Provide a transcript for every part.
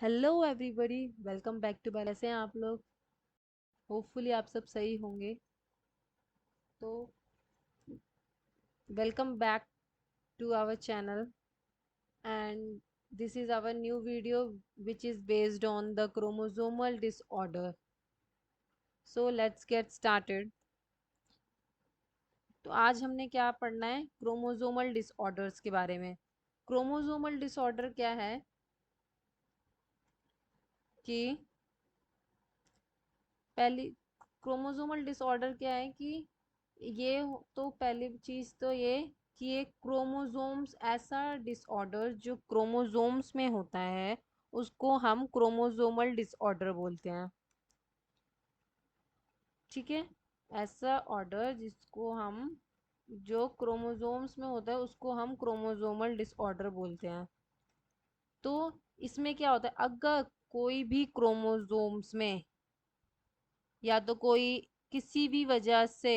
Hello everybody, welcome back to. कैसे हैं आप लोग? होपफुली आप सब सही होंगे। तो welcome back to our channel and this is our new video which is based on the chromosomal disorder. So let's get started. तो आज हमने क्या पढ़ना है? क्रोमोसोमल डिसऑर्डर्स के बारे में। क्रोमोसोमल डिसऑर्डर क्या है कि पहली क्रोमोसोमल डिसऑर्डर क्या है कि तो पहली चीज तो ये कि ये क्रोमोसोम्स, ऐसा डिसऑर्डर जो क्रोमोसोम्स में होता है उसको हम क्रोमोसोमल डिसऑर्डर बोलते हैं। ठीक है, ऐसा ऑर्डर जिसको हम जो क्रोमोसोम्स में होता है उसको हम क्रोमोसोमल डिसऑर्डर बोलते हैं। तो इसमें क्या होता है, अगर कोई भी क्रोमोसोम्स में या तो कोई किसी भी वजह से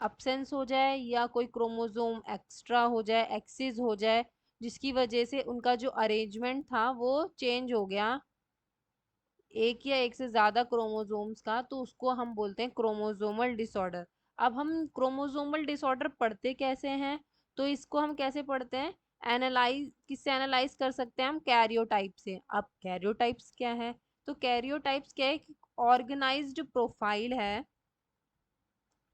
अब्सेंस हो जाए या कोई क्रोमोसोम एक्स्ट्रा हो जाए, एक्सिस हो जाए, जिसकी वजह से उनका जो अरेंजमेंट था वो चेंज हो गया, एक या एक से ज्यादा क्रोमोसोम्स का, तो उसको हम बोलते हैं क्रोमोसोमल डिसऑर्डर। अब हम क्रोमोसोमल डिसऑर्डर पढ़ते कैसे हैं? तो इसको हम कैसे पढ़ते हैं? एनालाइज किससे एनालाइज कर सकते हैं हम? कैरियोटाइप से। अब कैरियोटाइप्स क्या है? तो कैरियोटाइप्स क्या है? ऑर्गेनाइज्ड प्रोफाइल है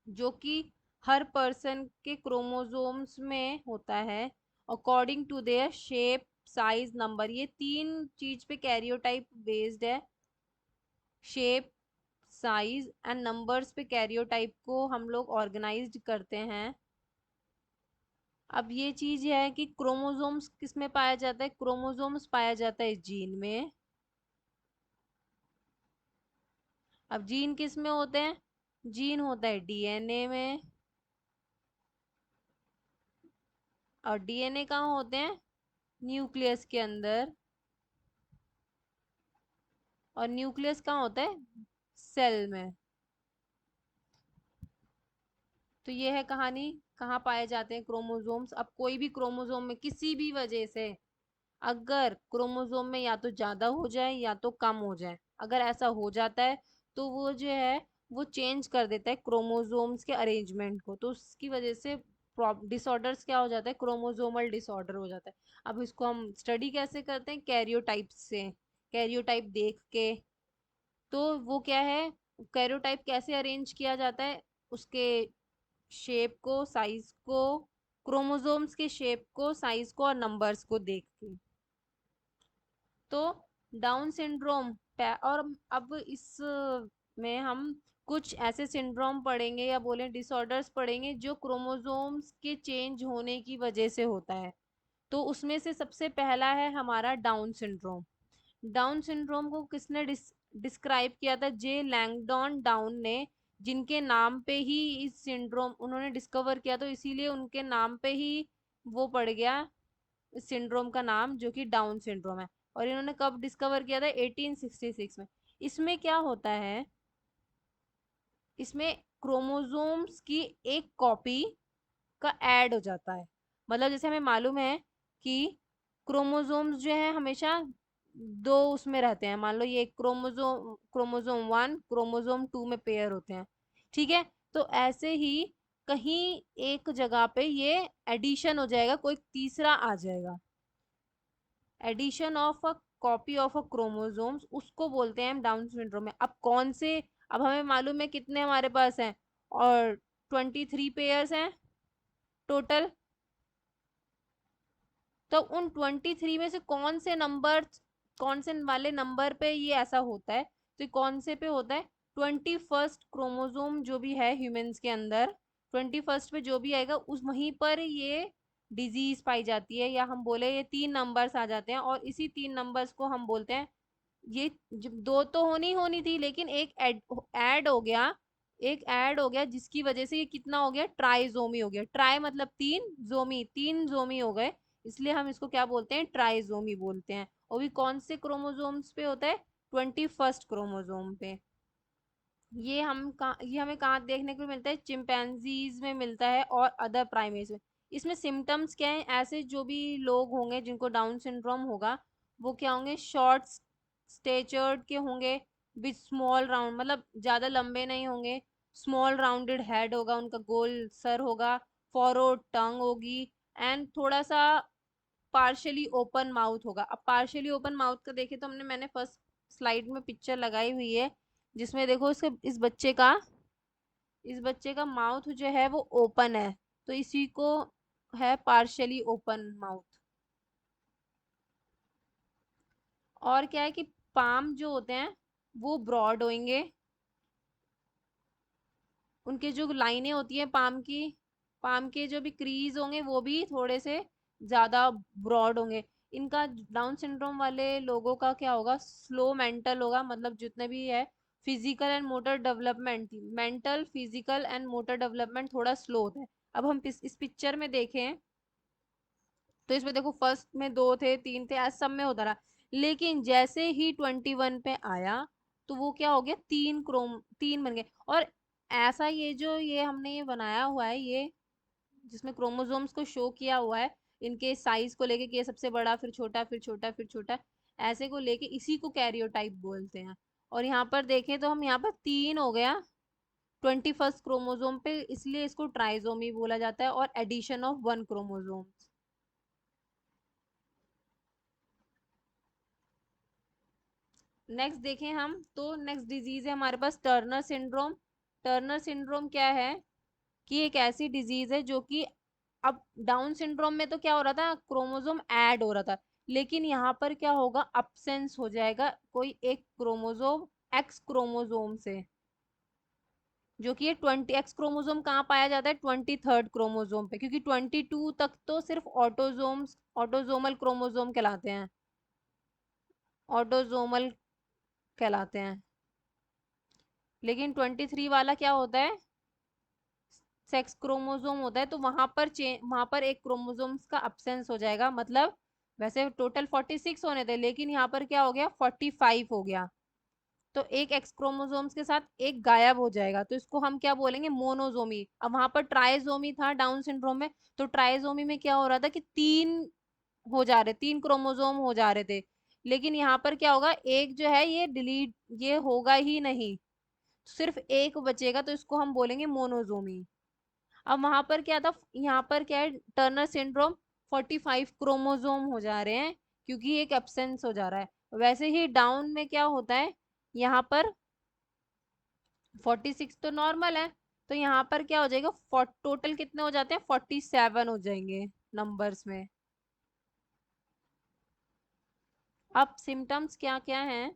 जो कि हर पर्सन के क्रोमोसोम्स में होता है according to their shape, size, number. ये तीन चीज पे कैरियोटाइप बेस्ड है। शेप, साइज एंड नंबर्स पे कैरियोटाइप को हम लोग ऑर्गेनाइज्ड करते हैं। अब ये चीज है कि क्रोमोसोम्स किस में पाया जाता है? क्रोमोसोम्स पाया जाता है जीन में। अब जीन किस में होते हैं? जीन होता है डीएनए में। और डीएनए कहाँ होते हैं? न्यूक्लियस के अंदर। और न्यूक्लियस कहाँ होता है? सेल में। तो ये है कहानी। कहाँ पाए जाते हैं क्रोमोसोम्स? अब कोई भी क्रोमोसोम में किसी भी वजह से अगर क्रोमोसोम में या तो ज्यादा हो जाए या तो कम हो जाए, अगर ऐसा हो जाता है तो वो जो है वो चेंज कर देता है क्रोमोसोम्स के अरेंजमेंट को। तो उसकी वजह से डिसऑर्डर्स क्या हो जाता है? क्रोमोसोमल डिसऑर्डर हो जाता है। अब इसको हम स्टडी कैसे करते हैं? कैरियोटाइप से, कैरियोटाइप देख के। तो वो क्या है, कैरियोटाइप कैसे अरेंज किया जाता है? उसके शेप को, साइज को, क्रोमोसोम्स के शेप को, साइज को और नंबर्स को देख के। तो डाउन सिंड्रोम और अब इस में हम कुछ ऐसे सिंड्रोम पढ़ेंगे या बोले डिसऑर्डर्स पढ़ेंगे जो क्रोमोसोम्स के चेंज होने की वजह से होता है। तो उसमें से सबसे पहला है हमारा डाउन सिंड्रोम। डाउन सिंड्रोम को किसने डिस्क्राइब किया था? जे लैंगडॉन डाउन ने, जिनके नाम पे ही इस सिंड्रोम उन्होंने डिस्कवर किया, तो इसीलिए उनके नाम पे ही वो पड़ गया इस सिंड्रोम का नाम, जो कि डाउन सिंड्रोम है। और इन्होंने कब डिस्कवर किया था? 1866 में। इसमें क्या होता है, इसमें क्रोमोसोम्स की एक कॉपी का ऐड हो जाता है। मतलब जैसे हमें मालूम है कि क्रोमोसोम्स जो है हमेशा दो उसमें रहते हैं। मान लो ये क्रोमोसोम क्रोमोसोम 1 क्रोमोसोम 2 में पेयर होते हैं। ठीक है, तो ऐसे ही कहीं एक जगह पे ये एडिशन हो जाएगा, कोई तीसरा आ जाएगा। Addition of a copy of a chromosomes, उसको बोलते हैं हम डाउन सिंड्रोम में। अब कौन से, अब हमें मालूम है कितने हमारे पास हैं, और 23 पेयर्स हैं टोटल। तो उन 23 में से कौन से नंबर, कौन से वाले नंबर पे ये ऐसा होता है? तो कौन से पे होता है? 21st क्रोमोसोम जो भी है ह्यूमंस के अंदर, 21st पे जो भी आएगा उस वहीं पर ये डिजीज पाई जाती है। या हम बोले ये तीन नंबर्स आ जाते हैं, और इसी तीन नंबर्स को हम बोलते हैं, ये दो तो होनी होनी थी लेकिन एक ऐड हो गया, एक ऐड हो गया जिसकी वजह से ये कितना हो गया? ट्राइजोमी हो गया। ट्राई मतलब तीन, जोमी तीन जोमी हो गए, इसलिए हम इसको क्या बोलते हैं? ट्राइजोमी बोलते हैं। और भी कौन से क्रोमोसोम्स पे होता है? 21st क्रोमोसोम पे। ये हमें कहाँ देखने को मिलता है? चिंपैंजीज में मिलता है और अदर प्राइमेट्स में। इसमें सिम्टम्स क्या है? ऐसे जो भी लोग होंगे जिनको डाउन सिंड्रोम होगा, वो क्या होंगे, शॉर्ट स्टेचर्ड के होंगे, विथ स्मॉल राउंड, मतलब ज्यादा लंबे नहीं होंगे, स्मॉल राउंडेड हेड होगा उनका, गोल सर होगा, फॉरवर्ड टंग होगी, एंड थोड़ा सा पार्शियली ओपन माउथ होगा। अब पार्शियली ओपन माउथ का देखे तो मैंने फर्स्ट स्लाइड में पिक्चर लगाई हुई है, जिसमें देखो इसके इस बच्चे का माउथ जो है वो ओपन है, तो इसी को है पार्शियली ओपन माउथ। और क्या है कि पाम जो होते हैं वो ब्रॉड होंगे, उनके जो लाइनें होती है पाम के जो भी क्रीज होंगे वो भी थोड़े से ज्यादा ब्रॉड होंगे। इनका डाउन सिंड्रोम वाले लोगों का क्या होगा, स्लो मेंटल होगा, मतलब जितने भी है physical and motor development, mental physical and motor development थोड़ा स्लो होता है। अब हम इस पिक्चर में देखें तो इसमें देखो फर्स्ट में 2 थे 3 थे, ऐसा सब में होता रहा, लेकिन जैसे ही 21 पे आया तो वो क्या हो गया, 3 बन गए। और ऐसा ये हमने ये बनाया हुआ है, ये जिसमें क्रोमोसोम्स को शो किया हुआ है, इनके साइज को लेके कि ये सबसे बड़ा फिर छोटा फिर छोटा फिर छोटा, ऐसे को लेके इसी को कैरियोटाइप बोलते हैं। और यहाँ पर देखें तो हम यहाँ पर 3 हो गया 21st क्रोमोसोम पे, इसलिए इसको ट्राइसोमी बोला जाता है, और एडिशन ऑफ 1 क्रोमोसोम। नेक्स्ट देखें हम तो नेक्स्ट डिजीज है हमारे पास टर्नर सिंड्रोम। टर्नर सिंड्रोम क्या है कि एक ऐसी डिजीज है जो कि, अब डाउन सिंड्रोम में तो क्या हो रहा था, क्रोमोसोम ऐड हो रहा था, लेकिन यहाँ पर क्या होगा, अब्सेंस हो जाएगा कोई एक क्रोमोसोम, एक्स क्रोमोसोम से, जो कि ये 20 एक्स क्रोमोसोम कहाँ पाया जाता है, 23rd क्रोमोसोम पे, क्योंकि 22 तक तो सिर्फ ऑटोजोमल क्रोमोसोम कहलाते हैं, ऑटोजोमल कहलाते हैं, लेकिन 23 वाला क्या होता है, सेक्स क्रोमोसोम होता है, तो वहां पर एक क्रोमोसोम्स का अब्सेंस हो जाएगा, मतलब वैसे टोटल 46 होने थे, लेकिन यहाँ पर क्या हो गया, 45 हो गया, तो एक एक्स क्रोमोसोम्स के साथ एक गायब हो जाएगा, तो इसको हम क्या बोलेंगे, मोनोजोमी। अब वहां पर ट्राइजोमी था डाउन सिंड्रोम में, तो ट्राइजोमी में क्या हो रहा था कि 3 क्रोमोसोम हो जा रहे थे, लेकिन यहाँ पर क्या होगा, एक जो है ये डिलीट, ये होगा ही नहीं, सिर्फ एक बचेगा, तो इसको हम बोलेंगे मोनोजोमी। अब वहां पर क्या था, यहाँ पर क्या है, टर्नर सिंड्रोम 45 क्रोमोसोम हो जा रहे हैं, क्योंकि एक एब्सेंस हो जा रहा है। वैसे ही डाउन में क्या होता है, यहाँ पर 46 तो नॉर्मल है, तो यहाँ पर क्या हो जाएगा, टोटल कितने हो जाते हैं, 47 हो जाएंगे नंबर्स में। अब सिम्टम्स क्या क्या हैं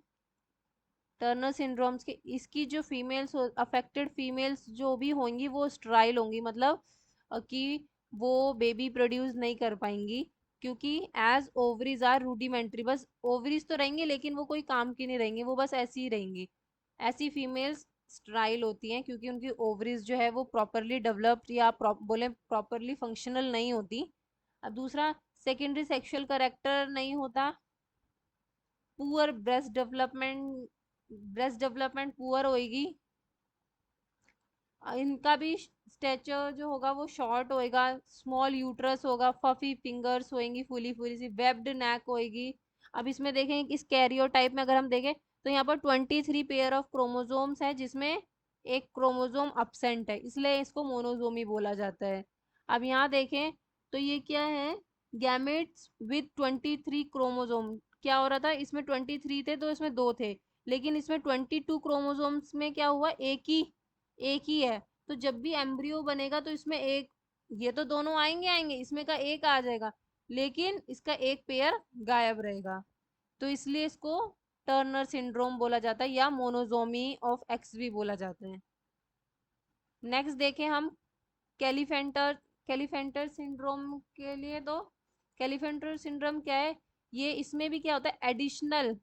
टर्नर सिंड्रोम्स के, इसकी जो फीमेल्स, अफेक्टेड फीमेल्स जो भी होंगी वो स्टराइल होंगी, मतलब कि वो बेबी प्रोड्यूस नहीं कर पाएंगी, क्योंकि एज ओवरीज आर रूडिमेंट्री, बस ओवरीज तो रहेंगे लेकिन वो कोई काम की नहीं रहेंगी, वो बस ऐसी ही रहेंगी। ऐसी फीमेल्स स्टराइल होती हैं क्योंकि उनकी ओवरीज जो है वो प्रॉपरली डेवलप्ड या बोले प्रॉपरली फंक्शनल नहीं होती। अब दूसरा, सेकेंडरी सेक्सुअल करेक्टर नहीं होता, पुअर ब्रेस्ट डेवलपमेंट पुअर होएगी, इनका भी स्टेचर जो होगा वो शॉर्ट होएगा, स्मॉल यूट्रस होगा, फफी फिंगर्स होएंगी, फूली फूली सी वेब्ड नेक होएगी। अब इसमें देखें इस कैरियोटाइप में अगर हम देखें तो यहाँ पर 23 पेयर ऑफ क्रोमोसोम्स है, जिसमें एक क्रोमोसोम अपसेंट है, इसलिए इसको मोनोजोमी बोला जाता है। अब यहाँ देखें तो ये क्या है, गैमेट्स विद 23 क्रोमोसोम, क्या हो रहा था, इसमें 23 थे तो इसमें 2 थे, लेकिन इसमें 22 क्रोमोसोम्स में क्या हुआ, एक ही है, तो जब भी एम्ब्रियो बनेगा तो इसमें एक, ये तो दोनों आएंगे आएंगे, इसमें का एक आ जाएगा, लेकिन इसका एक पेयर गायब रहेगा, तो इसलिए इसको टर्नर सिंड्रोम बोला जाता है, या मोनोजोमी ऑफ एक्स भी बोला जाता है। नेक्स्ट देखें हम कैलीफेंटर कैलीफेंटर सिंड्रोम के लिए, तो कैलीफेंटर सिंड्रोम क्या है, ये इसमें भी क्या होता है, एडिशनल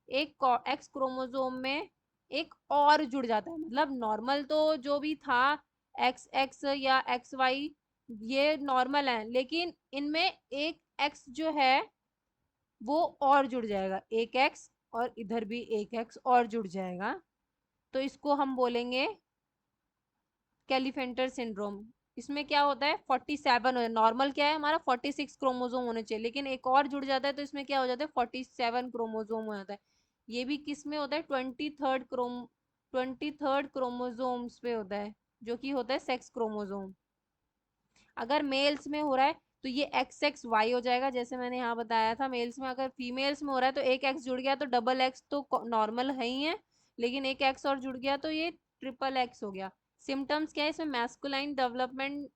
एक एक्स क्रोमोसोम में एक और जुड़ जाता है, मतलब नॉर्मल तो जो भी था एक्स एक्स या एक्स वाई ये नॉर्मल है, लेकिन इनमें एक एक्स जो है वो और जुड़ जाएगा, एक एक्स, और इधर भी एक एक्स और जुड़ जाएगा, तो इसको हम बोलेंगे कैलीफेंटर सिंड्रोम। इसमें क्या होता है 47 हो, नॉर्मल क्या है हमारा 46 क्रोमोसोम होने चाहिए, लेकिन एक और जुड़ जाता है तो इसमें क्या हो जाता है 47 क्रोमोसोम हो जाता है। ये भी किस में होता है 23rd क्रोमोसोम्स पे होता है, जो कि होता है सेक्स क्रोमोसोम। अगर मेल्स में हो रहा है तो ये एक्स एक्स वाई हो जाएगा, जैसे मैंने यहाँ बताया था मेल्स में। अगर फीमेल्स में हो रहा है तो एक एक्स जुड़ गया तो डबल एक्स तो नॉर्मल है ही है, लेकिन एक एक्स और जुड़ गया तो ये ट्रिपल एक्स हो गया। सिम्टम्स क्या है इसमें, मैस्कुलाइन डेवलपमेंट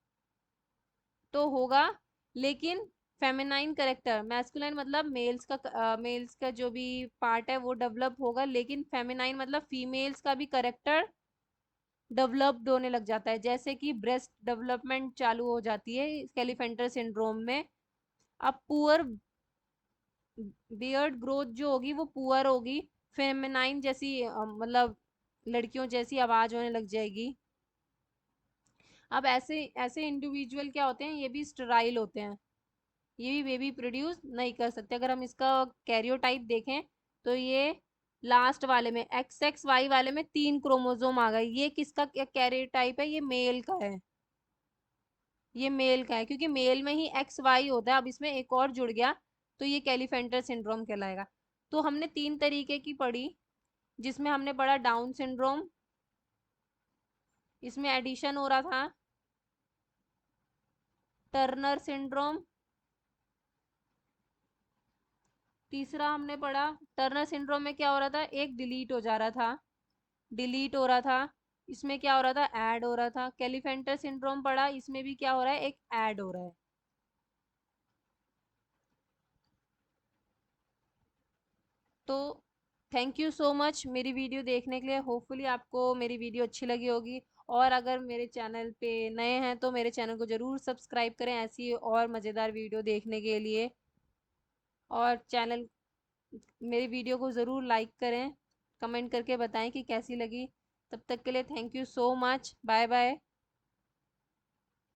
तो होगा, लेकिन फेमिनाइन करेक्टर, मैस्कुलाइन मतलब मेल्स का जो भी पार्ट है वो डेवलप होगा, लेकिन फेमिनाइन मतलब फीमेल्स का भी करेक्टर डेवलप्ड होने लग जाता है, जैसे कि ब्रेस्ट डेवलपमेंट चालू हो जाती है कैलिफेंटर सिंड्रोम में। अब पुअर बियर्ड ग्रोथ जो होगी वो पुअर होगी, फेमिनाइन जैसी मतलब लड़कियों जैसी आवाज होने लग जाएगी। अब ऐसे ऐसे इंडिविजुअल क्या होते हैं, ये भी स्टेराइल होते हैं, ये भी बेबी प्रोड्यूस नहीं कर सकते। अगर हम इसका कैरियोटाइप देखें तो ये लास्ट वाले में एक्स एक्स वाई वाले में 3 क्रोमोसोम आ गए। ये किसका कैरियोटाइप है, ये मेल का है, ये मेल का है, क्योंकि मेल में ही एक्स वाई होता है। अब इसमें एक और जुड़ गया तो ये कैलिफेंटर सिंड्रोम कहलाएगा। तो हमने 3 तरीके की पढ़ी, जिसमें हमने पढ़ा डाउन सिंड्रोम, इसमें एडिशन हो रहा था। टर्नर सिंड्रोम, तीसरा हमने पढ़ा टर्नर सिंड्रोम में क्या हो रहा था, एक डिलीट हो जा रहा था, डिलीट हो रहा था। इसमें क्या हो रहा था, ऐड हो रहा था। कैलिफेंटर सिंड्रोम पढ़ा, इसमें भी क्या हो रहा है, एक ऐड हो रहा है। तो थैंक यू सो मच मेरी वीडियो देखने के लिए। होपफुली आपको मेरी वीडियो अच्छी लगी होगी, और अगर मेरे चैनल पे नए हैं तो मेरे चैनल को ज़रूर सब्सक्राइब करें ऐसी और मज़ेदार वीडियो देखने के लिए। और चैनल मेरी वीडियो को ज़रूर लाइक करें, कमेंट करके बताएं कि कैसी लगी। तब तक के लिए thank you so much, bye bye.